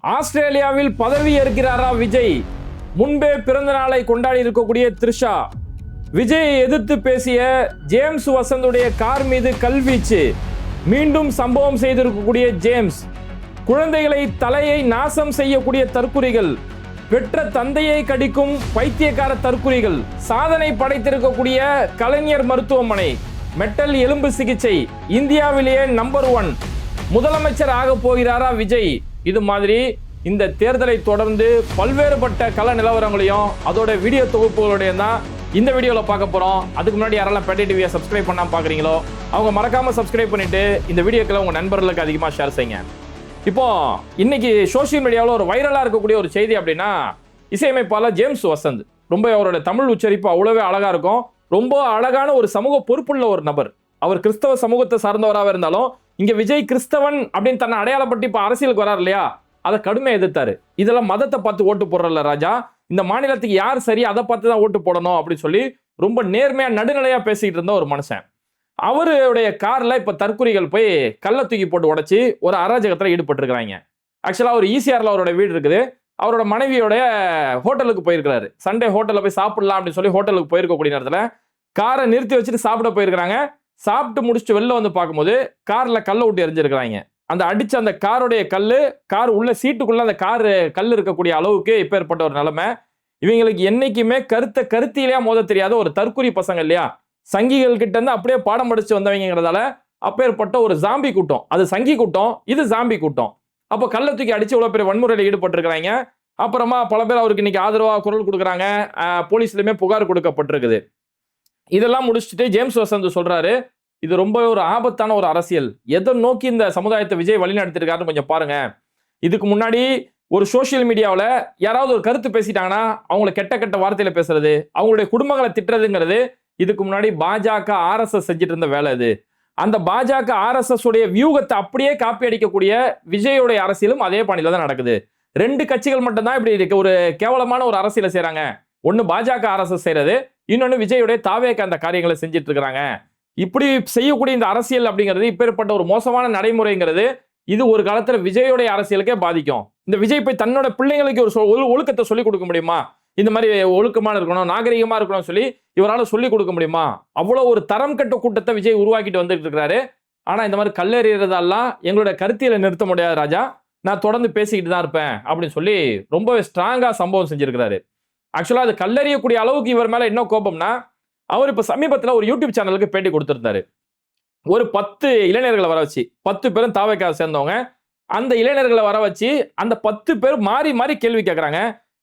ஆஸ்திரேலியாவில் பதவி ஏற்கிறாரா விஜய்? முன்பே பிறந்த நாளை கொண்டாடி இருக்கக்கூடிய த்ரிஷா. விஜயை எதிர்த்து பேசிய ஜேம்ஸ் வசந்துடைய கார் மீது கல்வீச்சு. மீண்டும் சம்பவம் செய்திருக்கக்கூடிய ஜேம்ஸ். குழந்தைகளை தலையை நாசம் செய்யக்கூடிய தற்குறிகள். பெற்ற தந்தையை கடிக்கும் பைத்தியக்கார தற்குறிகள். சாதனை படைத்திருக்கக்கூடிய கலைஞர் மருத்துவமனை. மெட்டல் எலும்பு சிகிச்சை இந்தியாவிலேயே நம்பர் 1. முதலமைச்சர் ஆக போகிறாரா விஜய்? இது மாதிரி இந்த தேர்தலை தொடர்ந்து பல்வேறுபட்ட கள நிலவரங்களையும் அதோட வீடியோ தொகுப்புகளுடைய தான் இந்த வீடியோவில் பார்க்க போகிறோம். அதுக்கு முன்னாடி யாரெல்லாம் பேட்டை டிவியை சப்ஸ்கிரைப் பண்ணாமல் பார்க்குறீங்களோ அவங்க மறக்காமல் சப்ஸ்கிரைப் பண்ணிட்டு இந்த வீடியோக்களை உங்கள் நண்பர்களுக்கு அதிகமாக ஷேர் செய்யுங்க. இப்போ இன்னைக்கு சோசியல் மீடியாவில் ஒரு வைரலாக இருக்கக்கூடிய ஒரு செய்தி அப்படின்னா, இசையமைப்பாளர் ஜேம்ஸ் வசந்த். ரொம்ப அவரோட தமிழ் உச்சரிப்பு அவ்வளவே அழகாக இருக்கும். ரொம்ப அழகான ஒரு சமூக பொறுப்புள்ள ஒரு நபர். அவர் கிறிஸ்தவ சமூகத்தை சார்ந்தவராக இருந்தாலும் இங்க விஜய் கிறிஸ்தவன் அப்படின்னு தன்னை அடையாளப்பட்டு இப்ப அரசியலுக்கு வரார் இல்லையா, அதை கடுமையா எதிர்த்தாரு. இதெல்லாம் மதத்தை பார்த்து ஓட்டு போடுறல ராஜா, இந்த மாநிலத்துக்கு யார் சரி அதை பார்த்து தான் ஓட்டு போடணும் அப்படின்னு சொல்லி ரொம்ப நேர்மையா நடுநிலையா பேசிக்கிட்டு இருந்த ஒரு மனுஷன். அவருடைய கார்ல இப்ப தற்குறிகள் போய் கள்ள தூக்கி போட்டு உடைச்சு ஒரு அராஜகத்துல ஈடுபட்டு இருக்காங்க. ஆக்சுவலா அவர் ஈசிஆர்ல அவரோட வீடு இருக்குது. அவரோட மனைவியோட ஹோட்டலுக்கு போயிருக்கிறாரு. சண்டே ஹோட்டல்ல போய் சாப்பிடலாம் அப்படின்னு சொல்லி ஹோட்டலுக்கு போயிருக்கக்கூடிய நேரத்துல காரை நிறுத்தி வச்சுட்டு சாப்பிட போயிருக்கிறாங்க. சாப்பிட்டு முடிச்சுட்டு வெளில வந்து பார்க்கும்போது கார்ல கல்லை விட்டு எரிஞ்சிருக்கிறாங்க. அந்த அடிச்ச அந்த காருடைய கல்லு கார் உள்ள சீட்டுக்குள்ள அந்த காரு கல் இருக்கக்கூடிய அளவுக்கு இப்ப ஏற்பட்ட ஒரு நிலைமை. இவங்களுக்கு என்னைக்குமே கருத்திலேயே மோத தெரியாத ஒரு தற்குறி பசங்க இல்லையா, சங்கிகள் கிட்ட இருந்து அப்படியே பாடம் படிச்சு வந்தவங்கிறதால அப்பேற்பட்ட ஒரு ஜாம்பி கூட்டம். அது சங்கி கூட்டம், இது ஜாம்பி கூட்டம். அப்போ கல்லை தூக்கி அடிச்சு இவ்வளவு பெரிய வன்முறையில் ஈடுபட்டு இருக்கிறாங்க. அப்புறமா பல பேர் அவருக்கு இன்னைக்கு ஆதரவா குரல் கொடுக்குறாங்க. போலீஸ்லயுமே புகார் கொடுக்கப்பட்டிருக்குது. இதெல்லாம் முடிச்சுட்டு ஜேம்ஸ் வசந்த் சொல்றாரு, இது ரொம்ப ஒரு ஆபத்தான ஒரு அரசியல். எதை நோக்கி இந்த சமுதாயத்தை விஜய் வழி நடத்திருக்காருன்னு கொஞ்சம் பாருங்க. இதுக்கு முன்னாடி ஒரு சோசியல் மீடியாவில் யாராவது ஒரு கருத்து பேசிட்டாங்கன்னா அவங்களை கெட்ட வார்த்தையில பேசுறது, அவங்களுடைய குடும்பங்களை திட்டுறதுங்கிறது இதுக்கு முன்னாடி பாஜக RSS செஞ்சுட்டு இருந்த வேலை. இது அந்த பாஜக RSS உடைய வியூகத்தை அப்படியே காப்பி அடிக்கக்கூடிய விஜயோடைய அரசியலும் அதே பாணியில தான் நடக்குது. 2 கட்சிகள் மட்டும்தான் இப்படி ஒரு கேவலமான ஒரு அரசியலை செய்யறாங்க. ஒன்னு பாஜக RSS செய்யறது, இன்னொன்னு விஜயோடைய தாவேக்கு அந்த காரியங்களை செஞ்சுட்டு இருக்கிறாங்க. இப்படி செய்யக்கூடிய இந்த அரசியல் அப்படிங்கிறது இப்பேற்பட்ட ஒரு மோசமான நடைமுறைங்கிறது இது ஒரு காலத்துல விஜயோடைய அரசியலுக்கே பாதிக்கும். இந்த விஜய் போய் தன்னோட பிள்ளைங்களுக்கு ஒரு ஒழுக்கத்தை சொல்லிக் கொடுக்க முடியுமா? இந்த மாதிரி ஒழுக்கமான இருக்கணும், நாகரிகமா இருக்கணும் சொல்லி இவரால் சொல்லிக் கொடுக்க முடியுமா? அவ்வளவு ஒரு தரம் கட்ட கூட்டத்தை விஜய் உருவாக்கிட்டு வந்துட்டு இருக்கிறாரு. ஆனா இந்த மாதிரி கல்லெறியறதெல்லாம் எங்களோட கருத்தியலை நிறுத்த முடியாது ராஜா, நான் தொடர்ந்து பேசிக்கிட்டு தான் இருப்பேன் அப்படின்னு சொல்லி ரொம்பவே ஸ்ட்ராங்கா சம்பவம் செஞ்சிருக்கிறாரு. ஆக்சுவலா அது கல்லறியக்கூடிய அளவுக்கு இவர் மேல என்ன கோபம்னா, அவர் இப்ப சமீபத்தில் ஒரு யூடியூப் சேனலுக்கு பேட்டி கொடுத்திருந்தாரு. ஒரு 10 இளைஞர்களை வர வச்சு, 10 பேரும் தாவேக்காவை சேர்ந்தவங்க, அந்த இளைஞர்களை வர வச்சு அந்த 10 பேர் மாறி மாறி கேள்வி கேட்கறாங்க.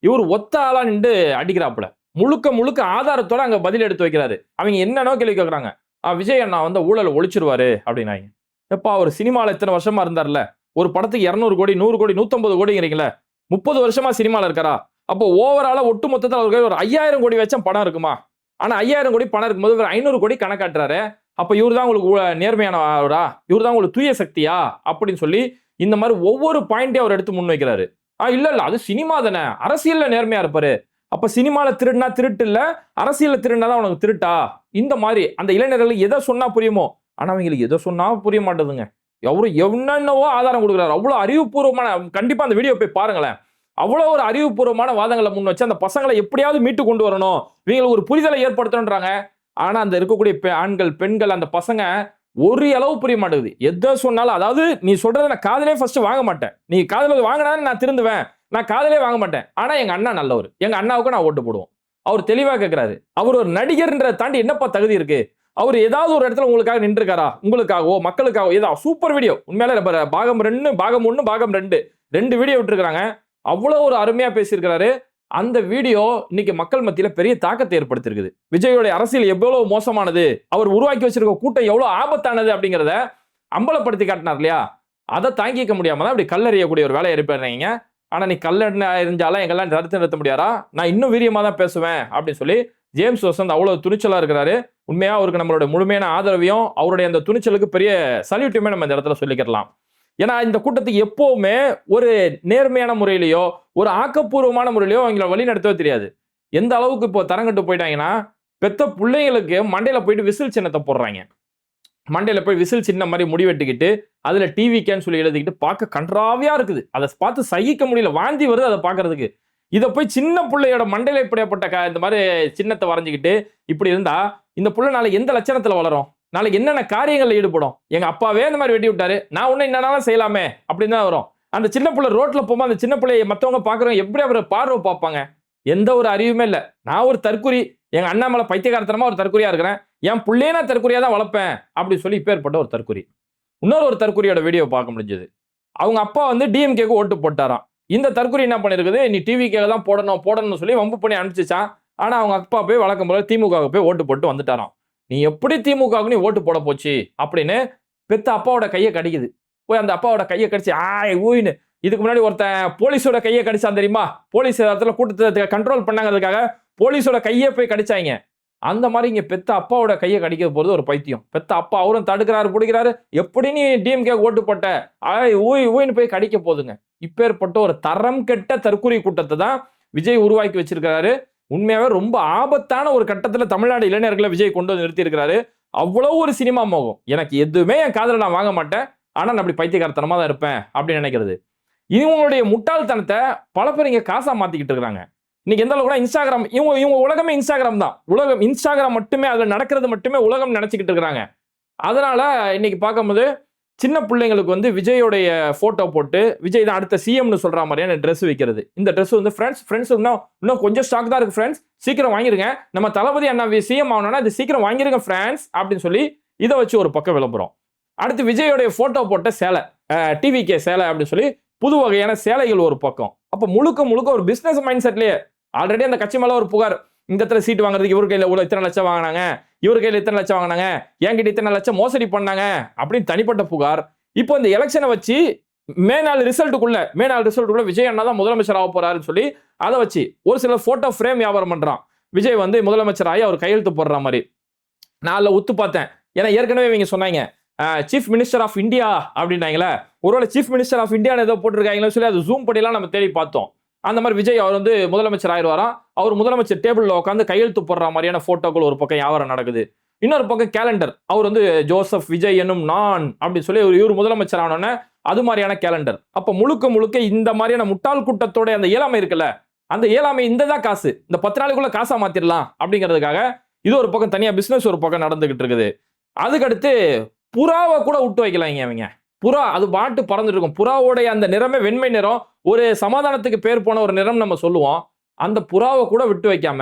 இவர் ஒத்த ஆளா நின்று அடிக்கிறாப்புல, முழுக்க ஆதாரத்தோட அங்க பதில் எடுத்து வைக்கிறாரு. அவங்க என்னன்னோ கேள்வி கேட்கறாங்க. விஜய் அண்ணா வந்து ஊழல் ஒழிச்சிருவாரு அப்படின்னாங்க. எப்பா, ஒரு சினிமாவில் எத்தனை வருஷமா இருந்தார்ல, ஒரு படத்துக்கு 200 கோடி 100 கோடி 150 கோடிங்கிறீங்களே, 30 வருஷமா சினிமாவில் இருக்காரா? அப்போ ஓவராலா ஒட்டு மொத்தத்தில் அவருக்கு ஒரு 5000 கோடி வச்ச படம் இருக்குமா? ஆனா 5000 கோடி பணம் இருக்கும்போது ஒரு 500 கோடி கணக்காட்டுறாரு. அப்ப இவர் தான் உங்களுக்கு நேர்மையானவரா? இவர் தான் உங்களுக்கு தூய சக்தியா அப்படின்னு சொல்லி இந்த மாதிரி ஒவ்வொரு பாயிண்டையும் அவர் எடுத்து முன்வைக்கிறாரு. இல்ல அது சினிமா தானே, அரசியல்ல நேர்மையா இருப்பாரு. அப்ப சினிமால திருடுனா திருட்டு இல்ல, அரசியல்ல திருடுனாதான் உனக்கு திருட்டா? இந்த மாதிரி அந்த இளைஞர்களுக்கு எதை சொன்னா புரியுமோ, ஆனா அவங்களுக்கு எதை சொன்னா புரிய மாட்டேதுங்க. எவரும் என்னென்னவோ ஆதாரம் கொடுக்குறாரு. அவ்வளவு அறிவுபூர்வமான, கண்டிப்பா அந்த வீடியோ போய் பாருங்களேன். அவ்வளவு ஒரு அறிவுபூர்வமான வாதங்களை முன் வச்சு அந்த பசங்களை எப்படியாவது மீட்டு கொண்டு வரணும், இவங்களுக்கு ஒரு புரிதலை ஏற்படுத்தணும்ன்றாங்க. ஆனா அந்த இருக்கக்கூடிய ஆண்கள் பெண்கள் அந்த பசங்க ஒரு அளவு புரிய மாட்டேங்குது. எதை சொன்னாலும், அதாவது நீ சொல்றதை நான் காதலே ஃபர்ஸ்ட் வாங்க மாட்டேன், நீ காதல வாங்கினாலும் நான் திருந்துவேன், நான் காதலே வாங்க மாட்டேன். ஆனா எங்க அண்ணா நல்லவர், எங்க அண்ணாவுக்கு நான் ஓட்டு போடுவோம். அவர் தெளிவா கேட்கிறாரு, அவர் ஒரு நடிகர்ன்ற தாண்டி என்னப்பா தகுதி இருக்கு? அவர் ஏதாவது ஒரு இடத்துல உங்களுக்காக நின்று இருக்காரா? உங்களுக்காகவோ மக்களுக்காகவோ? ஏதாவது சூப்பர் வீடியோ, உண்மையில பாகம் 2 பாகம் 1 பாகம் 2 வீடியோ விட்டுருக்காங்க. அவ்வளவு ஒரு அருமையா பேசியிருக்கிறாரு. அந்த வீடியோ இன்னைக்கு மக்கள் மத்தியில பெரிய தாக்கத்தை ஏற்படுத்தியிருக்குது. விஜயோட அரசியல் எவ்வளவு மோசமானது, அவர் உருவாக்கி வச்சிருக்க கூட்டம் எவ்வளவு ஆபத்தானது அப்படிங்கிறத அம்பலப்படுத்தி காட்டினார் இல்லையா? அதை தாங்கிக்க முடியாம தான் இப்படி கல்லறியக்கூடிய ஒரு வேலையை ஏற்படுறீங்க. ஆனா நீ கல்லறிஞ்சாலும் எங்கெல்லாம் தடுத்து நிறுத்த முடியாதா? நான் இன்னும் வீரியமா தான் பேசுவேன் அப்படின்னு சொல்லி ஜேம்ஸ் வசந்த் அவ்வளவு துணிச்சலா இருக்கிறாரு. உண்மையா அவருக்கு நம்மளோட முழுமையான ஆதரவையும் அவருடைய அந்த துணிச்சலுக்கு பெரிய சல்யூட்டுமே நம்ம இந்த இடத்துல சொல்லிக்கலாம். ஏன்னா இந்த கூட்டத்துக்கு எப்பவுமே ஒரு நேர்மையான முறையிலையோ ஒரு ஆக்கப்பூர்வமான முறையிலையோ அவங்கள வழி நடத்தவே தெரியாது. எந்த அளவுக்கு இப்போ தரங்கட்டு போயிட்டாங்கன்னா, பெத்த பிள்ளைங்களுக்கு மண்டையில போயிட்டு விசில் சின்னத்தை போடுறாங்க. மண்டையில போய் விசில் சின்ன மாதிரி முடி வெட்டிக்கிட்டு அதுல டிவிக்கேன்னு சொல்லி எழுதிக்கிட்டு பார்க்க கன்றாவியா இருக்குது. அதை பார்த்து சகிக்க முடியல, வாந்தி வருது அதை பார்க்கறதுக்கு. இதை போய் சின்ன பிள்ளையோட மண்டையில இப்படிப்பட்ட இந்த மாதிரி சின்னத்தை வரைஞ்சிக்கிட்டு இப்படி இருந்தா இந்த புள்ள நாளைக்கு எந்த லட்சணத்துல வளரும், நாளைக்கு என்னென்ன காரியங்கள்ல ஈடுபடும்? எங்க அப்பாவே இந்த மாதிரி வெட்டி விட்டாரு, நான் ஒன்னும் என்னன்னாலும் செய்யலாமே அப்படின்னு தான் வரும். அந்த சின்ன பிள்ளை ரோட்ல போகும்போது அந்த சின்ன பிள்ளைய மத்தவங்க பாக்குறவங்க எப்படி அவரை பார்வை பார்ப்பாங்க? எந்த ஒரு அறிவுமே இல்ல. நான் ஒரு தற்குறி, எங்க அண்ணா மேல பைத்தியகாரத்தனமா ஒரு தற்குறியா இருக்கிறேன், என் பிள்ளையே நான் தற்குறியா தான் வளர்ப்பேன் அப்படின்னு சொல்லி இப்பேற்பட்ட ஒரு தற்குறி. இன்னொரு ஒரு தற்குறியோட வீடியோ பார்க்க முடிஞ்சது. அவங்க அப்பா வந்து டிஎம்கேக்கு ஓட்டு போட்டாராம். இந்த தற்குறி என்ன பண்ணிருக்குது, நீ டிவிக்கே தான் போடணும்னு சொல்லி வம்பு பண்ணி அனுப்பிச்சிச்சான். ஆனா அவங்க அப்பா போய் வழக்கம் போல திமுகவுக்கு போய் ஓட்டு போட்டு வந்துட்டாராம். நீ எப்படி திமுகவுக்கு நீ ஓட்டு போட போச்சு அப்படின்னு பெத்த அப்பாவோட கையை கடிக்குது. போய் அந்த அப்பாவோட கையை கடிச்சு ஊயின்னு. இதுக்கு முன்னாடி ஒருத்தன் போலீஸோட கையை கடிச்சான் தெரியுமா? போலீஸ் இடத்துல கூட்டத்தை கண்ட்ரோல் பண்ணாங்கிறதுக்காக போலீஸோட கையை போய் கடிச்சாங்க. அந்த மாதிரி இங்க பெத்த அப்பாவோட கையை கடிக்க போறது ஒரு பைத்தியம். பெத்த அப்பா அவரும் தடுக்கிறாரு, பிடிக்கிறாரு. எப்படி நீ டிஎம்கே ஓட்டு போட்ட, ஊயின்னு போய் கடிக்க போதுங்க. இப்பேற்பட்ட ஒரு தரம் கெட்ட தற்குறி கூட்டத்தை தான் விஜய் உருவாக்கி வச்சிருக்கிறாரு. உண்மையாவே ரொம்ப ஆபத்தான ஒரு கட்டத்துல தமிழ்நாடு இளைஞர்களை விஜய் கொண்டு வந்து நிறுத்தி இருக்கிறாரு. அவ்வளவு ஒரு சினிமா மோகம். எனக்கு எதுவுமே என் காதல நான் வாங்க மாட்டேன், ஆனா நான் அப்படி பைத்தியக்காரத்தனமா தான் இருப்பேன் அப்படின்னு நினைக்கிறது. இவங்களுடைய முட்டாள்தனத்தை பல பேர் இங்க காசா மாத்திக்கிட்டு இருக்காங்க. இன்னைக்கு எந்த அளவுக்கு இன்ஸ்டாகிராம், இவங்க உலகமே இன்ஸ்டாகிராம் தான். உலகம் இன்ஸ்டாகிராம் மட்டுமே, அதுல நடக்கிறது மட்டுமே உலகம் நினைச்சுக்கிட்டு இருக்கிறாங்க. அதனால இன்னைக்கு பார்க்கும்போது சின்ன பிள்ளைங்களுக்கு வந்து விஜயோடைய போட்டோ போட்டு விஜய் தான் அடுத்த சிஎம்னு சொல்ற மாதிரியான ட்ரெஸ் வைக்கிறது. இந்த ட்ரெஸ் வந்து ஃப்ரெண்ட்ஸ் இன்னும் கொஞ்சம் ஸ்டாக் தான் இருக்கு ஃப்ரெண்ட்ஸ், சீக்கிரம் வாங்கிருங்க, நம்ம தளபதி அண்ணா சிஎம் ஆகணும்னா இது சீக்கிரம் வாங்கிருங்க ஃப்ரெண்ட்ஸ் அப்படின்னு சொல்லி இதை வச்சு ஒரு பக்கம் விளம்பரம். அடுத்து விஜயோடைய போட்டோ போட்ட சேலை, டிவிகே சேலை அப்படின்னு சொல்லி புது வகையான சேலைகள் ஒரு பக்கம். அப்ப முழுக்க ஒரு பிசினஸ் மைண்ட் செட்லயே ஆல்ரெடி அந்த கட்சி மேல ஒரு புகார், இந்த இடத்துல சீட் வாங்குறதுக்கு இவர் கையில இத்தனை லட்சம் வாங்கினாங்க, இவர் கையில இத்தனை லட்சம் வாங்கினாங்க, என்கிட்ட இத்தனை லட்சம் மோசடி பண்ணாங்க அப்படின்னு தனிப்பட்ட புகார். இப்போ இந்த எலெக்ஷனை வச்சு மே நாள் ரிசல்ட்டுக்குள்ள விஜய் அண்ணா தான் முதலமைச்சர் ஆக போறாருன்னு சொல்லி அதை வச்சு ஒரு சில போட்டோ ஃப்ரேம் வியாபாரம் பண்றான். விஜய் வந்து முதலமைச்சர் ஆகி அவர் கையெழுத்து போடுற மாதிரி நான் அதில் ஒத்து பார்த்தேன். ஏன்னா ஏற்கனவே இவங்க சொன்னாங்க சீஃப் மினிஸ்டர் ஆஃப் இந்தியா அப்படின்னாங்களே, ஒருவேளை சீஃப் மினிஸ்டர் ஆஃப் இந்தியா ஏதோ போட்டிருக்காங்களோ சொல்லி அது ஜூம் பண்ணிலாம் நம்ம தேடி பார்த்தோம். அந்த மாதிரி விஜய் அவர் வந்து முதலமைச்சர் ஆயிடுவாராம். அவர் முதலமைச்சர் டேபிள்ல உட்காந்து கையெழுத்து போடுற மாதிரியான போட்டோக்கள் ஒரு பக்கம் வியாபாரம் நடக்குது. இன்னொரு பக்கம் கேலண்டர், அவர் வந்து ஜோசப் விஜய் என்னும் நான் அப்படின்னு சொல்லி இவர் முதலமைச்சர் ஆனோன்னே அது மாதிரியான கேலண்டர். அப்ப முழுக்க இந்த மாதிரியான முட்டாள் கூட்டத்தோட அந்த இயலாமை இருக்குல்ல, அந்த இயலாமை இந்த தான் காசு, இந்த 10 நாளுக்குள்ள காசா மாத்திரலாம் அப்படிங்கிறதுக்காக இது ஒரு பக்கம் தனியா பிசினஸ் ஒரு பக்கம் நடந்துகிட்டு இருக்குது. அதுக்கடுத்து புறாவை கூட விட்டு வைக்கலாங்க அவங்க. புறா அது பாட்டு பறந்துட்டு இருக்கும். புறாவோடைய அந்த நிறமே வெண்மை நிறம், ஒரு சமாதானத்துக்கு பேர் போன ஒரு நிறம் நம்ம சொல்லுவோம். அந்த புறாவை கூட விட்டு வைக்காம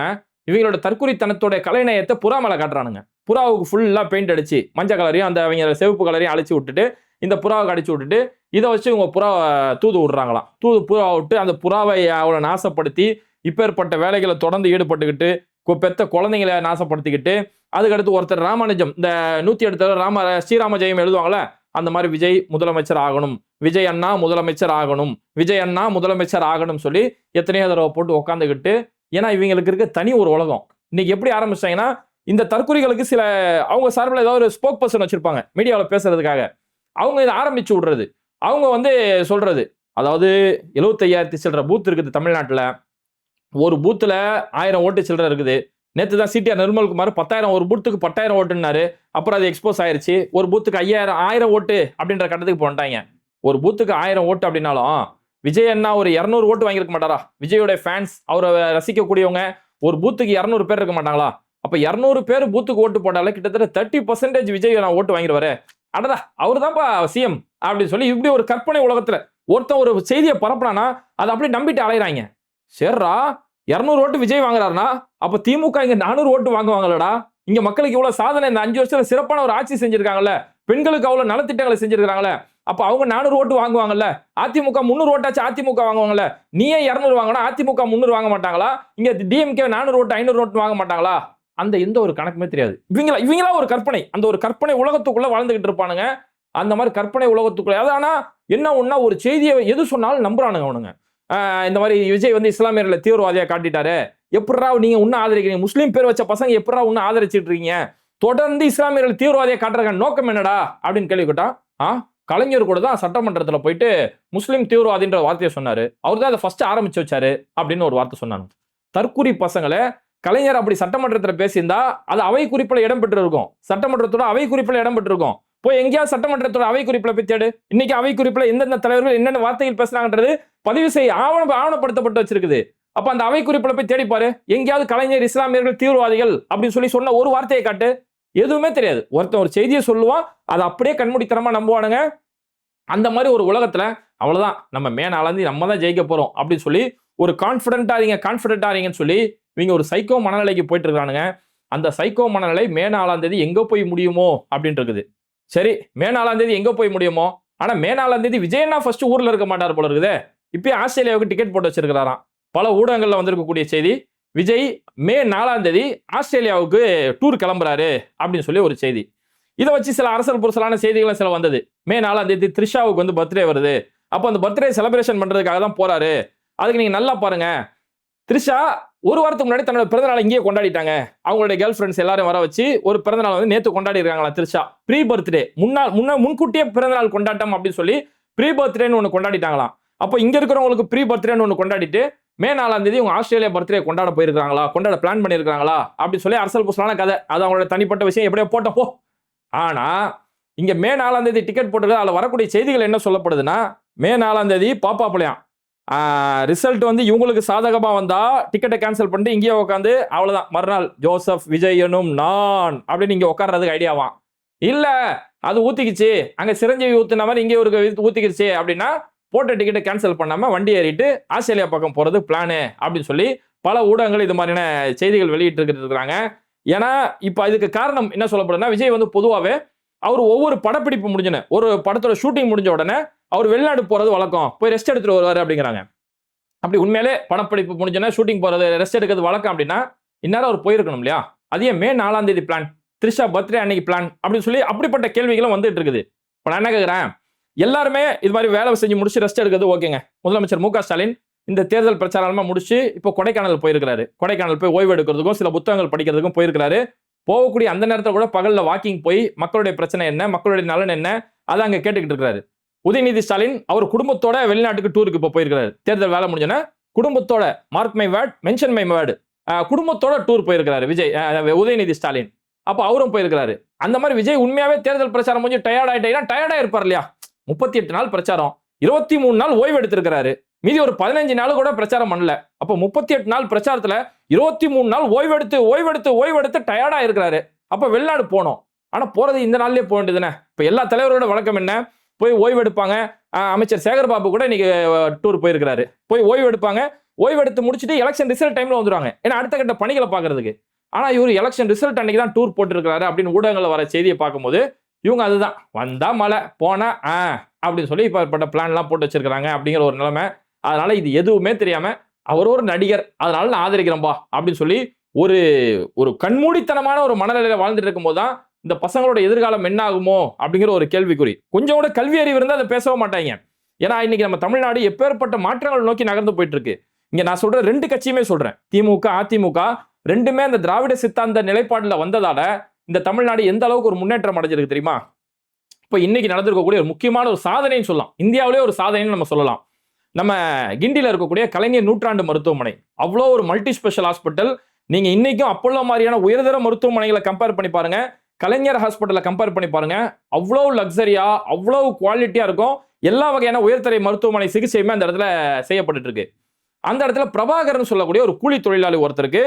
இவங்களோட தற்குறித்தனத்தோட கலைநயத்தை புறா மேல காட்டுறானுங்க. புறாவுக்கு ஃபுல்லா பெயிண்ட் அடிச்சு மஞ்சள் கலரையும் அந்த அவங்க சிவப்பு கலரையும் அழிச்சு விட்டுட்டு இந்த புறாவை அடிச்சு விட்டுட்டு இதை வச்சு இவங்க புறாவை தூது விடுறாங்களாம். புறாவை விட்டு அந்த புறாவை அவளை நாசப்படுத்தி இப்பேற்பட்ட வேலைகளை தொடர்ந்து ஈடுபட்டுக்கிட்டு பெத்த குழந்தைங்களை நாசப்படுத்திக்கிட்டு அதுக்கடுத்து ஒருத்தர் ராமானுஜம் இந்த 108 ஸ்ரீராம ஜெயம் எழுதுவாங்களே, அந்த மாதிரி விஜய் முதலமைச்சர் ஆகணும், விஜய் அண்ணா முதலமைச்சர் ஆகணும், விஜய் அண்ணா முதலமைச்சர் ஆகணும் சொல்லி எத்தனையோ தடவை போட்டு உட்காந்துக்கிட்டு. ஏன்னா இவங்களுக்கு இருக்க தனி ஒரு உலகம். இன்னைக்கு எப்படி ஆரம்பிச்சாங்கன்னா இந்த தற்குறிகளுக்கு சில அவங்க சார்பில் ஏதாவது ஒரு ஸ்போக் பர்சன் வச்சிருப்பாங்க மீடியாவில் பேசுறதுக்காக. அவங்க இதை ஆரம்பிச்சு விடுறது, அவங்க வந்து சொல்றது, அதாவது 75,000 சில்லற பூத் இருக்குது தமிழ்நாட்டில். ஒரு பூத்துல 1000 ஓட்டு சில்லற இருக்குது. நேற்று தான் சிடிஆர் நிர்மல்குமார் 10,000 ஒரு பூத்துக்கு 10,000 ஓட்டுனாரு. அப்புறம் அது எக்ஸ்போஸ் ஆயிருச்சு. ஒரு பூத்துக்கு 1000 ஓட்டு அப்படின்ற கட்டத்துக்கு போட்டாங்க. ஒரு பூத்துக்கு 1000 ஓட்டு அப்படின்னாலும் விஜய் அண்ணா ஒரு 200 ஓட்டு வாங்கியிருக்க மாட்டாரா? விஜயோட ஃபேன்ஸ் அவரை ரசிக்கக்கூடியவங்க ஒரு பூத்துக்கு 200 பேர் இருக்க மாட்டாங்களா? அப்ப 200 பேர் பூத்துக்கு ஓட்டு போட்டாலே கிட்டத்தட்ட 30% விஜய் நான் ஓட்டு வாங்கிடுவாரு. அடடா அவரு தான்ப்பா சிஎம் அப்படின்னு சொல்லி இப்படி ஒரு கற்பனை உலகத்துல ஒருத்தன் ஒரு செய்தியை பரப்புறானா அதை அப்படி நம்பிட்டு அலையிறாங்க. சரிடா 200 ஓட்டு விஜய் வாங்குறாருனா அப்ப திமுக இங்க 400 ஓட்டு வாங்குவாங்களடா. இங்க மக்களுக்கு இவ்வளவு சாதனை இந்த 5 வருஷத்துல சிறப்பான ஒரு ஆட்சி செஞ்சிருக்காங்கல்ல, பெண்களுக்கு அவ்வளவு நலத்திட்டங்களை செஞ்சிருக்காங்கல்ல, அப்ப அவங்க 400 ஓட்டு வாங்குவாங்கல்ல. அதிமுக 300 ஓட்டாச்சு அதிமுக வாங்குவாங்கல்ல, நீயே 200 வாங்கினா அதிமுக 300 வாங்க மாட்டாங்களா? இங்க டிஎம்கே 400 ஓட்டு 500 ஓட்டு வாங்க மாட்டாங்களா? அந்த எந்த ஒரு கணக்குமே தெரியாது. இவங்களா ஒரு கற்பனை, அந்த ஒரு கற்பனை உலகத்துக்குள்ள வாழ்ந்துகிட்டு இருப்பானுங்க. அந்த மாதிரி கற்பனை உலகத்துக்குள்ள ஆனா என்ன ஒன்னா ஒரு செய்தியை எது சொன்னாலும் நம்புறானுங்க அவனுங்க. இந்த மாதிரி விஜய் வந்து இஸ்லாமியர்களை தீவிரவாதியா காட்டிட்டாரு, எப்படா நீங்க இன்னும் ஆதரிக்கிறீங்க, முஸ்லீம் பேர் வச்ச பசங்க எப்படா இன்னும் ஆதரிச்சிட்டு இருக்கீங்க, தொடர்ந்து இஸ்லாமியர்கள் தீவிரவாதியா காட்டுறதுக்கான நோக்கம் என்னடா அப்படின்னு கேள்வி கேட்டா, கலைஞர் கூட தான் சட்டமன்றத்தில் போயிட்டு முஸ்லீம் தீவிரவாதின்ற வார்த்தையை சொன்னாரு, அவர் தான் அதை ஃபர்ஸ்ட் ஆரம்பிச்சு வச்சாரு அப்படின்னு ஒரு வார்த்தை சொன்னாங்க. தற்குறி பசங்களை கலைஞர் அப்படி சட்டமன்றத்தில் பேசியிருந்தா அது அவை குறிப்பில் இடம்பெற்று இருக்கும். சட்டமன்றத்தோட அவை குறிப்பில் இடம்பெற்றிருக்கும். போய் எங்கேயாவது சட்டமன்றத்தோட அவை குறிப்பில் போய் தேடு. இன்னைக்கு அவை குறிப்பில் எந்தெந்த தலைவர்கள் என்னென்ன வார்த்தைகள் பேசுறாங்கன்றது பதிவு செய்ய ஆவணப்படுத்தப்பட்டு வச்சிருக்குது. அப்ப அந்த அவை குறிப்பில் போய் தேடிப்பாரு. எங்கேயாவது கலைஞர் இஸ்லாமியர்கள் தீவிரவாதிகள் அப்படின்னு சொல்லி சொன்ன ஒரு வார்த்தையை காட்டு. எதுவுமே தெரியாது. ஒருத்தன் ஒரு செய்தியை சொல்லுவான், அதை அப்படியே கண்மூடித்தனமா நம்புவானுங்க. அந்த மாதிரி ஒரு உலகத்துல அவ்வளவுதான், நம்ம மே 4 நம்ம தான் ஜெயிக்க போறோம் அப்படின்னு சொல்லி ஒரு கான்பிடென்டா இருங்கன்னு சொல்லி இவங்க ஒரு சைக்கோ மனநிலைக்கு போயிட்டு இருக்கானுங்க. அந்த சைக்கோ மனநிலை மே 4 எங்க போய் முடியுமோ அப்படின்னு இருக்குது. சரி, மே 4 எங்க போய் முடியுமோ? ஆனா மே 4 விஜயண்ணா ஃபர்ஸ்ட் ஊர்ல இருக்க மாட்டார் போல இருக்குது. இப்பயே ஆஸ்திரேலியாவுக்கு டிக்கெட் போட்டு வச்சிருக்கிறாராம். பல ஊடகங்கள்ல வந்திருக்கக்கூடிய செய்தி, விஜய் மே 4 ஆஸ்திரேலியாவுக்கு டூர் கிளம்புறாரு அப்படின்னு சொல்லி ஒரு செய்தி. இதை வச்சு சில அரசல் புரசலான செய்திகள் சில வந்தது. மே 4 த்ரிஷாவுக்கு வந்து பர்த்டே வருது. அப்போ அந்த பர்த்டே செலிப்ரேஷன் பண்றதுக்காக தான் போறாரு. அதுக்கு நீங்க நல்லா பாருங்க, த்ரிஷா ஒரு வாரத்துக்கு முன்னாடி தன்னோட பிறந்தநாள் இங்கேயே கொண்டாடிட்டாங்க. அவங்களுடைய கேர்ள் ஃப்ரெண்ட்ஸ் எல்லாரும் வர வச்சு ஒரு பிறந்தநாள் வந்து நேற்று கொண்டாடி இருக்காங்களா த்ரிஷா. ப்ரீ பர்த்டே முன்கூட்டியே பிறந்தநாள் கொண்டாட்டம் அப்படின்னு சொல்லி ப்ரீ பர்த்டேன்னு ஒன்று கொண்டாடிட்டாங்களாம். அப்போ இங்க இருக்கிறவங்களுக்கு ப்ரீ பர்த்டேன்னு ஒன்று கொண்டாடிட்டு மே 4 உங்க ஆஸ்திரேலியா பர்த்டே கொண்டாட போயிருக்காங்களா, கொண்டாட பிளான் பண்ணியிருக்காங்களா அப்படின்னு சொல்லி அரசல் புரசலான கதை. அது அவங்களோட தனிப்பட்ட விஷயம், எப்படியோ போட்டப்போ. ஆனா இங்க மே 4 டிக்கெட் போட்டுருக்கு. அதில் வரக்கூடிய செய்திகள் என்ன சொல்லப்படுதுன்னா, மே 4 பாப்பா பிள்ளையாம் ரிசல்ட் வந்து இவங்களுக்கு சாதகமா வந்தா டிக்கெட்டை கேன்சல் பண்ணிட்டு இங்கேயே உட்காந்து அவ்வளவுதான், மறுநாள் ஜோசப் விஜய் எனும் நான் அப்படின்னு இங்க உட்கார்றதுக்கு ஐடியாவான். இல்ல அது ஊத்திக்கிச்சு, அங்க சிரஞ்சீவி ஊத்துன மாதிரி இங்கே ஒரு ஊத்திக்கிச்சு அப்படின்னா போட்ட டிக்கெட்டை கேன்சல் பண்ணாம வண்டி ஏறிட்டு ஆஸ்திரேலியா பக்கம் போறது பிளானு அப்படின்னு சொல்லி பல ஊடகங்கள் இது மாதிரியான செய்திகள் வெளியிட்டு இருக்கிறாங்க. ஏன்னா இப்ப அதுக்கு காரணம் என்ன சொல்லப்படுதுன்னா, விஜய் வந்து பொதுவாகவே அவர் ஒவ்வொரு படப்பிடிப்பு முடிஞ்சன, ஒரு படத்தோட ஷூட்டிங் முடிஞ்ச உடனே அவர் வெளிநாடு போறது வழக்கம், போய் ரெஸ்ட் எடுத்துட்டு வருவாரு அப்படிங்கிறாங்க. அப்படி உண்மையிலே படப்பிடிப்பு முடிஞ்சோன்னா ஷூட்டிங் போறது ரெஸ்ட் எடுக்கிறது வழக்கம் அப்படின்னா இந்நேரம் அவர் போயிருக்கணும் இல்லையா? அதே மே 4 பிளான், த்ரிஷா பர்த்டே அன்னைக்கு பிளான் அப்படின்னு சொல்லி அப்படிப்பட்ட கேள்விகளும் வந்துட்டு இருக்குது. இப்போ நான் என்ன கேட்கிறேன், எல்லாருமே இது மாதிரி வேலை செஞ்சு முடிச்சு ரெஸ்ட் எடுக்கிறது ஓகேங்க. முதலமைச்சர் மு க ஸ்டாலின் இந்த தேர்தல் பிரச்சாரமா முடிச்சு இப்போ கொடைக்கானல் போயிருக்கிறாரு. கொடைக்கானல் போய் ஓய்வு எடுக்கிறதுக்கும் சில புத்தகங்கள் படிக்கிறதுக்கும் போயிருக்கிறாரு. போகக்கூடிய அந்த நேரத்தில் கூட பகல்ல வாக்கிங் போய் மக்களுடைய பிரச்சனை என்ன, மக்களுடைய நலன் என்ன, அதை அங்க கேட்டுக்கிட்டு இருக்கிறாரு. உதயநிதி ஸ்டாலின் அவர் குடும்பத்தோட வெளிநாட்டுக்கு டூருக்கு இப்போ போயிருக்கிறாரு. தேர்தல் வேலை முடிஞ்சோன்னா குடும்பத்தோட, mark my word mention my word, குடும்பத்தோட டூர் போயிருக்கிறாரு விஜய், உதயநிதி ஸ்டாலின். அப்போ அவரும் போயிருக்கிறாரு. அந்த மாதிரி விஜய் உண்மையாவே தேர்தல் பிரச்சாரம் கொஞ்சம் டயர்டா இருப்பார் இல்லையா? 38 நாள் பிரச்சாரம், 23 நாள் ஓய்வு எடுத்திருக்கிறாரு. மீதி ஒரு 15 நாள் கூட பிரச்சாரம் பண்ணல. அப்போ 38 நாள் பிரச்சாரத்துல 23 நாள் ஓய்வெடுத்து டயர்டா இருக்கிறாரு. அப்ப வெளிநாடு போனோம். ஆனா போறது இந்த நாள்லயே போக வேண்டியதுதானே? இப்ப எல்லா தலைவரோட வழக்கம் என்ன, போய் ஓய்வு எடுப்பாங்க. அமைச்சர் சேகர் பாபு கூட இன்னைக்கு டூர் போயிருக்கிறாரு. போய் ஓய்வு எடுப்பாங்க, ஓய்வு எடுத்து முடிச்சுட்டு எலெக்ஷன் ரிசல்ட் டைம்ல வந்துருவாங்க, ஏன்னா அடுத்த கட்ட பணிகளை பாக்குறதுக்கு. ஆனா இவர் எலெக்ஷன் ரிசல்ட் அன்னைக்கு தான் டூர் போட்டிருக்கிறாரு அப்படின்னு ஊடகங்கள்ல வர செய்தியை பார்க்கும்போது இவங்க அதுதான் வந்தா மழை போனா அப்படின்னு சொல்லி இப்ப பிளான் எல்லாம் போட்டு வச்சிருக்காங்க அப்படிங்கிற ஒரு நிலைமை. அதனால இது எதுவுமே தெரியாம அவர் ஒரு நடிகர், அதனால நான் ஆதரிக்கிறேன்பா அப்படின்னு சொல்லி ஒரு ஒரு கண்மூடித்தனமான ஒரு மனநிலையில வாழ்ந்துட்டு இருக்கும் போதுதான் இந்த பசங்களோட எதிர்காலம் என்ன ஆகுமோ அப்படிங்கிற ஒரு கேள்விக்குறி. கொஞ்சம் கூட கல்வி அறிவு இருந்தா அதை பேசவே மாட்டாங்க. ஏன்னா இன்னைக்கு நம்ம தமிழ்நாடு எப்பேற்பட்ட மாற்றங்கள் நோக்கி நகர்ந்து போயிட்டு இருக்கு. இங்க நான் சொல்ற 2 கட்சியுமே சொல்றேன், திமுக அதிமுக ரெண்டுமே அந்த திராவிட சித்தாந்த நிலைப்பாடுல வந்ததால இந்த தமிழ்நாடு எந்த அளவுக்கு ஒரு முன்னேற்றம் அடைஞ்சிருக்கு தெரியுமா? இப்ப இன்னைக்கு நடந்திருக்கக்கூடிய ஒரு முக்கியமான ஒரு சாதனைன்னு சொல்லலாம், இந்தியாவிலே ஒரு சாதனைன்னு நம்ம சொல்லலாம். நம்ம கிண்டியில் இருக்கக்கூடிய கலைஞர் நூற்றாண்டு மருத்துவமனை அவ்வளோ ஒரு மல்டி ஸ்பெஷல் ஹாஸ்பிட்டல். நீங்க இன்னைக்கும் அப்போலோ மாதிரியான உயர்தர மருத்துவமனைகளை கம்பேர் பண்ணி பாருங்க, கலைஞர் ஹாஸ்பிட்டலை கம்பேர் பண்ணி பாருங்க, அவ்வளோ லக்ஸரியா அவ்வளோ குவாலிட்டியா இருக்கும். எல்லா வகையான உயர்தர மருத்துவமனை சிகிச்சையுமே அந்த இடத்துல செய்யப்பட்டு இருக்கு. அந்த இடத்துல பிரபாகர்னு சொல்லக்கூடிய ஒரு கூலி தொழிலாளி ஒருத்தருக்கு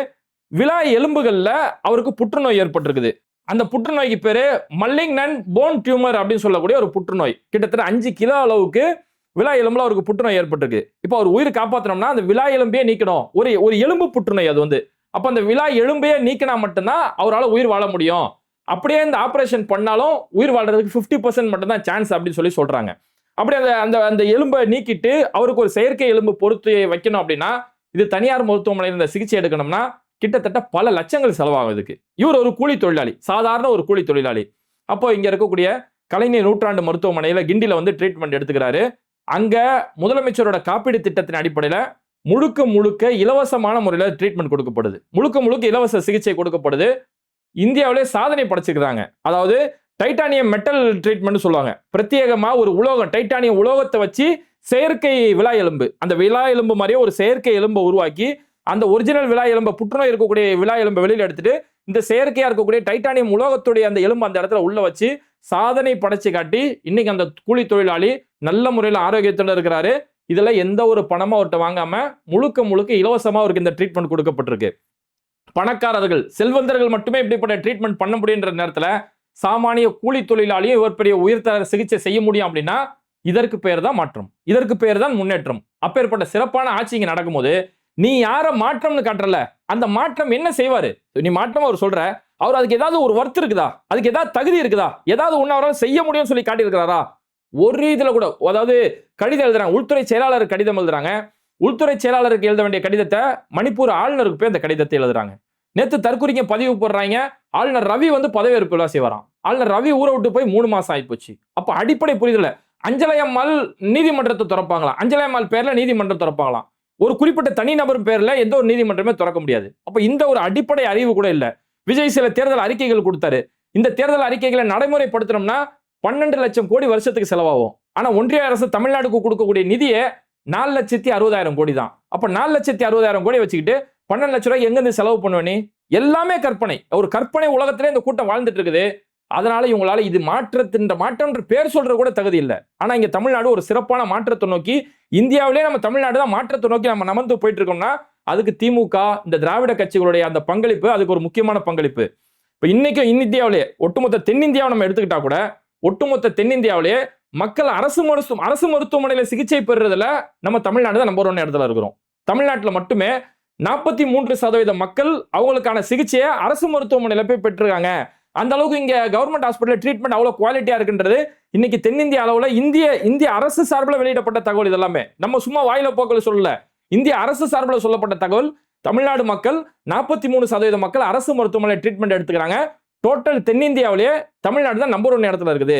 விலா எலும்புகள்ல அவருக்கு புற்றுநோய் ஏற்பட்டிருக்குது. அந்த புற்றுநோய்க்கு பேரு மல்லிக்னன்ட் போன் டியூமர் அப்படின்னு சொல்லக்கூடிய ஒரு புற்றுநோய். கிட்டத்தட்ட 5 கிலோ அளவுக்கு விலா எலும்புல அவருக்கு புற்றுநோய் ஏற்பட்டிருக்கு. இப்போ அவர் உயிர் காப்பாற்றணும்னா அந்த விலா எலும்பையே நீக்கணும். ஒரு எலும்பு புற்றுநோய் அது வந்து. அப்ப அந்த விலா எலும்பையே நீக்கினா மட்டும்தான் அவரால் உயிர் வாழ முடியும். அப்படியே இந்த ஆபரேஷன் பண்ணாலும் உயிர் வாழ்றதுக்கு 50% மட்டும்தான் சான்ஸ் அப்படின்னு சொல்லி சொல்றாங்க. அப்படி அந்த எலும்பை நீக்கிட்டு அவருக்கு ஒரு செயற்கை எலும்பு பொறுத்து வைக்கணும் அப்படின்னா இது தனியார் மருத்துவமனையில் இந்த சிகிச்சை எடுக்கணும்னா கிட்டத்தட்ட பல லட்சங்கள் செலவாகும் இதுக்கு. இவர் ஒரு கூலி தொழிலாளி, சாதாரண ஒரு கூலி தொழிலாளி. அப்போ இங்க இருக்கக்கூடிய கலைஞர் நூற்றாண்டு மருத்துவமனையில கிண்டில வந்து ட்ரீட்மெண்ட் எடுத்துக்கிறாரு. அங்க முதலமைச்சரோட காப்பீடு திட்டத்தின் அடிப்படையில முழுக்க இலவசமான முறையில் ட்ரீட்மெண்ட் கொடுக்கப்படுது. முழுக்க இலவச சிகிச்சை கொடுக்கப்படுது. இந்தியாவிலே சாதனை படைச்சிருக்காங்க. அதாவது டைட்டானியம் மெட்டல் ட்ரீட்மெண்ட் சொல்லுவாங்க. பிரத்யேகமா ஒரு உலோகம், டைட்டானியம் உலோகத்தை வச்சு செயற்கை விலா எலும்பு, அந்த விலா எலும்பு மாதிரியே ஒரு செயற்கை எலும்பை உருவாக்கி அந்த ஒரிஜினல் விழா எலும்பை, புற்றுநோய் இருக்கக்கூடிய விழா எலும்பை வெளியில எடுத்துட்டு இந்த செயற்கையா இருக்கக்கூடிய டைட்டானியம் உலோகத்துடைய அந்த எலும்பு அந்த இடத்துல உள்ள வச்சு சாதனை படைச்சு காட்டி இன்னைக்கு அந்த கூலி தொழிலாளி நல்ல முறையில் ஆரோக்கியத்தோட இருக்கிறாரு. இதுல எந்த ஒரு பணமும் அவர்கிட்ட வாங்காம முழுக்க இலவசமா அவருக்கு இந்த ட்ரீட்மெண்ட் கொடுக்கப்பட்டிருக்கு. பணக்காரர்கள், செல்வந்தர்கள் மட்டுமே இப்படிப்பட்ட ட்ரீட்மெண்ட் பண்ண முடியுன்ற நேரத்துல சாமானிய கூலி தொழிலாளியும் இவர் பெரிய உயர்தர சிகிச்சை செய்ய முடியும் அப்படின்னா இதற்கு பெயர் தான் மாற்றம், இதற்கு பெயர் தான் முன்னேற்றம். அப்பேற்பட்ட சிறப்பான ஆட்சி இங்க நடக்கும்போது நீ யார மாற்றம்னு காட்டுறல, அந்த மாற்றம் என்ன செய்வாரு? நீ மாற்றம் அவர் சொல்ற, அவர் அதுக்கு ஏதாவது ஒரு ஒர்த் இருக்குதா, அதுக்கு ஏதாவது தகுதி இருக்குதா, ஏதாவது ஒன்னு அவரால் செய்ய முடியும்னு சொல்லி காட்டியிருக்கிறாரா? ஒரு இதுல கூட, அதாவது கடிதம் எழுதுறாங்க, உள்துறை செயலாளர் கடிதம் எழுதுறாங்க. உள்துறை செயலாளருக்கு எழுத வேண்டிய கடிதத்தை மணிப்பூர் ஆளுநருக்கு போய் அந்த கடிதத்தை எழுதுறாங்க. நேத்து தற்குறிங்க பதிவு போடுறாங்க, ஆளுநர் ரவி வந்து பதவியேற்பு விழா செய்வாராம். ஆளுநர் ரவி ஊரை விட்டு போய் 3 மாசம் ஆயிப்போச்சு. அப்ப அடிப்படை புரிதல அஞ்சலை அம்மாள் நீதிமன்றத்தை திறப்பாங்களாம், அஞ்சலை அம்மாள் பேர்ல நீதிமன்றம் திறப்பாங்களாம். ஒரு குறிப்பிட்ட தனிநபர் பேர்ல எந்த ஒரு நீதிமன்றமே திறக்க முடியாது. அப்ப இந்த ஒரு அடிப்படை அறிவு கூட இல்ல. விஜய் சில தேர்தல் அறிக்கைகள் கொடுத்தாரு. இந்த தேர்தல் அறிக்கைகளை நடைமுறைப்படுத்தணும்னா 12 லட்சம் கோடி வருஷத்துக்கு செலவாகும். ஆனா ஒன்றிய அரசு தமிழ்நாடுக்கு கொடுக்கக்கூடிய நிதியை 4,60,000 கோடி தான். அப்ப 4,60,000 கோடி வச்சுக்கிட்டு 12 லட்சம் ரூபாய் எங்கிருந்து செலவு பண்ணுவனே? எல்லாமே கற்பனை. ஒரு கற்பனை உலகத்திலே இந்த கூட்டம் வாழ்ந்துட்டு இருக்குது. அதனால இவங்களால இது மாற்றம்ன்ற பேர் சொல்ற கூட தகுதி இல்லை. ஆனா இங்க தமிழ்நாடு ஒரு சிறப்பான மாற்றத்தை நோக்கி, இந்தியாவிலே நம்ம தமிழ்நாடு தான் மாற்றத்தை நோக்கி நம்ம நகர்ந்து போயிட்டு இருக்கோம்னா அதுக்கு திமுக, இந்த திராவிட கட்சிகளுடைய அந்த பங்களிப்பு அதுக்கு ஒரு முக்கியமான பங்களிப்பு. இப்ப இன்னைக்கும் இந்தியாவிலே ஒட்டுமொத்த தென்னிந்தியாவை நம்ம எடுத்துக்கிட்டா கூட, ஒட்டுமொத்த தென்னிந்தியாவிலே மக்கள் அரசு மருத்துவமனையில சிகிச்சை பெறுறதுல நம்ம தமிழ்நாடு தான் நம்பர் 1 இடத்துல இருக்கிறோம். தமிழ்நாட்டில் மட்டுமே 43% மக்கள் அவங்களுக்கான சிகிச்சையை அரசு மருத்துவமனையில போய் பெற்றிருக்காங்க. அந்த அளவுக்கு இங்க கவர்மெண்ட் ஹாஸ்பிட்டல் ட்ரீட்மெண்ட் அவ்வளவு குவாலிட்டியா இருக்குன்றது இன்னைக்கு தென்னிந்திய அளவுல இந்திய அரசு சார்பில் வெளியிடப்பட்ட தகவல். இதெல்லாமே நம்ம சும்மா வாயில போக்கல சொல்லல, இந்திய அரசு சார்பில் சொல்லப்பட்ட தகவல். தமிழ்நாடு மக்கள் 43% மக்கள் அரசு மருத்துவமனை ட்ரீட்மெண்ட் எடுத்துக்கிறாங்க. டோட்டல் தென்னிந்தியாவிலேயே தமிழ்நாடு தான் நம்பர் 1 இடத்துல இருக்குது.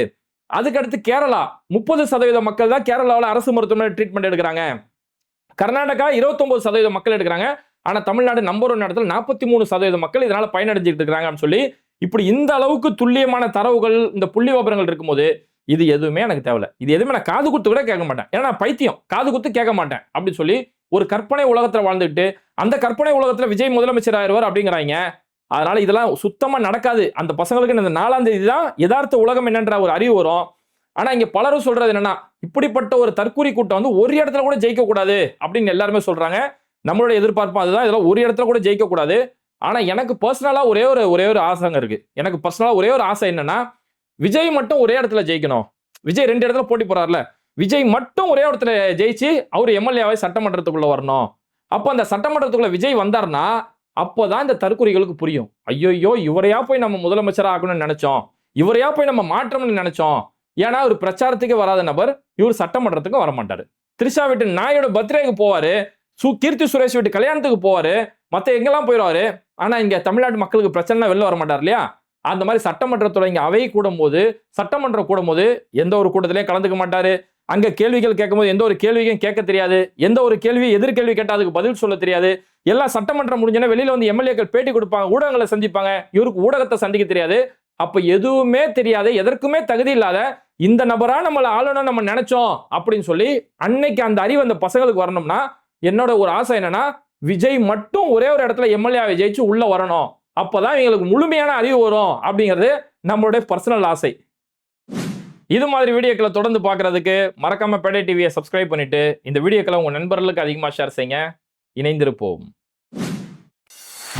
அதுக்கடுத்து கேரளா 30% மக்கள் தான் கேரளாவில் அரசு மருத்துவமனை ட்ரீட்மெண்ட் எடுக்கிறாங்க. கர்நாடகா 29% மக்கள் எடுக்கிறாங்க. ஆனா தமிழ்நாடு நம்பர் 1 இடத்துல 43% மக்கள் இதனால பயனடைஞ்சிட்டு இருக்காங்க அப்படின்னு சொல்லி, இப்படி இந்த அளவுக்கு துல்லியமான தரவுகள், இந்த புள்ளி விவரங்கள் இருக்கும்போது இது எதுவுமே எனக்கு தேவையில்ல. இது எதுவுமே நான் காது குத்து கூட கேட்க மாட்டேன். ஏன்னா நான் பைத்தியம், காது குத்து கேட்க மாட்டேன் அப்படின்னு சொல்லி ஒரு கற்பனை உலகத்துல வாழ்ந்துட்டு, அந்த கற்பனை உலகத்துல விஜய் முதலமைச்சர் ஆயிடுவார் அப்படிங்கிறாங்க. அதனால இதெல்லாம் சுத்தமா நடக்காது. அந்த பசங்களுக்கு இந்த 4ஆம் தேதி தான் யதார்த்த உலகம் என்னன்ற ஒரு அறிவு வரும். ஆனா இங்க பலரும் சொல்றது என்னன்னா, இப்படிப்பட்ட ஒரு தற்கூரி கூட்டம் வந்து ஒரு இடத்துல கூட ஜெயிக்க கூடாது அப்படின்னு எல்லாருமே சொல்றாங்க. நம்மளோட எதிர்பார்ப்பு அதுதான், இதெல்லாம் ஒரு இடத்துல கூட ஜெயிக்க கூடாது. ஆனா எனக்கு பர்சனலா ஒரே ஒரு ஆசைங்க இருக்கு. எனக்கு பர்சனலா ஒரே ஒரு ஆசை என்னன்னா, விஜய் மட்டும் ஒரே இடத்துல ஜெயிக்கணும். விஜய் 2 இடத்துல போட்டி போறாருல, விஜய் மட்டும் ஒரே இடத்துல ஜெயிச்சு அவர் எம்எல்ஏவை சட்டமன்றத்துக்குள்ள வரணும். அப்ப அந்த சட்டமன்றத்துக்குள்ள விஜய் வந்தாருன்னா அப்போதான் இந்த தற்கொலைகளுக்கு புரியும். ஐயோ, இவரையா போய் நம்ம முதலமைச்சரா ஆகணும்னு நினைச்சோம், இவரையா போய் நம்ம மாற்றம்னு நினைச்சோம். ஏன்னா ஒரு பிரச்சாரத்துக்கு வராத நபர் இவர் சட்டமன்றத்துக்கு வரமாட்டாரு. திரிஷா வீட்டு நாயோட பர்த்டேக்கு போவாரு, கீர்த்தி சுரேஷ் வீட்டு கல்யாணத்துக்கு போவாரு, மத்த எங்கெல்லாம் போயிடுவாரு. ஆனா இங்க தமிழ்நாட்டு மக்களுக்கு பிரச்சனை வெளில வர மாட்டார் இல்லையா? அந்த மாதிரி சட்டமன்றத்தோட இங்க அவை சட்டமன்றம் கூடும்போது எந்த ஒரு கூட்டத்திலையும் கலந்துக்க மாட்டாரு. அங்க கேள்விகள் கேட்கும்போது எந்த ஒரு கேள்வியும் கேட்க தெரியாது, எந்த ஒரு எதிர்கேள்வி கேட்டா அதுக்கு பதில் சொல்ல தெரியாது. எல்லாம் சட்டமன்றம் முடிஞ்சோன்னா வெளியில வந்து எம்எல்ஏக்கள் பேட்டி கொடுப்பாங்க, ஊடகங்களை சந்திப்பாங்க. இவருக்கு ஊடகத்தை சந்திக்க தெரியாது. அப்ப எதுவுமே தெரியாது, எதற்குமே தகுதி இல்லாத இந்த நபரா நம்மள ஆளணும் நம்ம நினைச்சோம் அப்படின்னு சொல்லி அன்னைக்கு அந்த அறிவு அந்த பசங்களுக்கு வரணும்னா, என்னோட ஒரு ஆசை என்னன்னா, விஜய் மட்டும் ஒரே ஒரு இடத்துல எம்எல்ஏவை ஜெயிச்சு உள்ள வரணும். அப்பதான் இவங்களுக்கு முழுமையான அறிவு வரும் அப்படிங்கிறது நம்மளுடைய பர்சனல் ஆசை. இது மாதிரி வீடியோக்களை தொடர்ந்து பார்க்கறதுக்கு மறக்காம பேடை டிவியை சப்ஸ்கிரைப் பண்ணிட்டு இந்த வீடியோக்களை உங்க நண்பர்களுக்கு அதிகமாக ஷேர் செய்யுங்க. இணைந்திருப்போம்.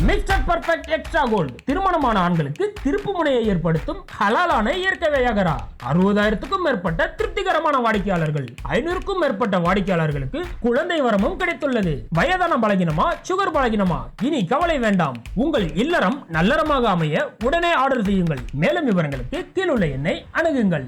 மிஸ்டர் பர்ஃபெக்ட் எக்ஸ்ட்ரா கோல்டு திருமணமான ஆண்களுக்கு திருப்பு முனையை ஏற்படுத்தும் ஹலாலான இயற்கை வியாகரா. 60,000க்கும் மேற்பட்ட திருப்திகரமான வாடிக்கையாளர்கள், 500க்கும் மேற்பட்ட வாடிக்கையாளர்களுக்கு குழந்தை வரமும் கிடைத்துள்ளது. வயதான பலகினமா, சுகர் பலகினமா, இனி கவலை வேண்டாம். உங்கள் இல்லறம் நல்லறமாக அமைய உடனே ஆர்டர் செய்யுங்கள். மேலும் விவரங்களுக்கு கீழுள்ள எண்ணை அணுகுங்கள்.